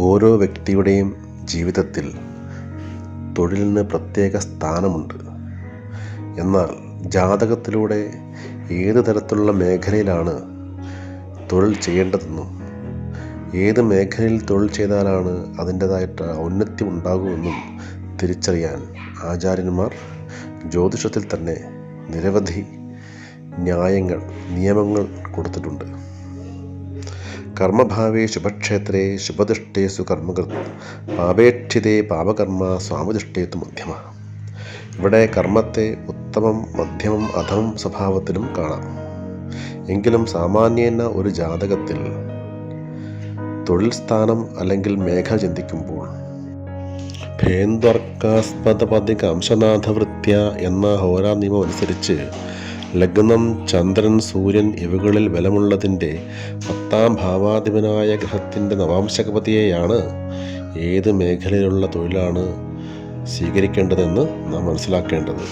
ഓരോ വ്യക്തിയുടെയും ജീവിതത്തിൽ തൊഴിലിന് പ്രത്യേക സ്ഥാനമുണ്ട്. എന്നാൽ ജാതകത്തിലൂടെ ഏത് തരത്തിലുള്ള മേഖലയിലാണ് തൊഴിൽ ചെയ്യേണ്ടതെന്നും ഏത് മേഖലയിൽ തൊഴിൽ ചെയ്താലാണ് അതിൻ്റേതായിട്ട് ഔന്നത്യം ഉണ്ടാകുമെന്നും തിരിച്ചറിയാൻ ആചാര്യന്മാർ ജ്യോതിഷത്തിൽ തന്നെ നിരവധി നിയമങ്ങൾ കൊടുത്തിട്ടുണ്ട്. കർമ്മഭാവേ ശുഭക്ഷേത്രേ ശുഭദിഷ്ടേസു കർമ്മകൃത് പാപേക്ഷിതേ പാപകർമ്മ സ്വാമിദിഷ്ടേതു മധ്യമ. ഇവിടെ കർമ്മത്തെ ഉത്തമം, മധ്യമം, അധമം സ്വഭാവത്തിലും കാണാം. എങ്കിലും സാമാന്യേന ഒരു ജാതകത്തിൽ തൊഴിൽ സ്ഥാനം അല്ലെങ്കിൽ മേഖല ചിന്തിക്കുമ്പോൾ ഭേന്ദ്വർക്കാസ്പദപതിക അംശനാഥവൃത്യ എന്ന ഹോരാ നിയമം അനുസരിച്ച് ലഗ്നം, ചന്ദ്രൻ, സൂര്യൻ ഇവകളിൽ ബലമുള്ളതിൻ്റെ 10ാം ഭാവാധിപനായ ഗ്രഹത്തിൻ്റെ നവാംശകപതിയെയാണ് ഏത് മേഖലയിലുള്ള തൊഴിലാണ് സ്വീകരിക്കേണ്ടതെന്ന് നാം മനസ്സിലാക്കേണ്ടത്.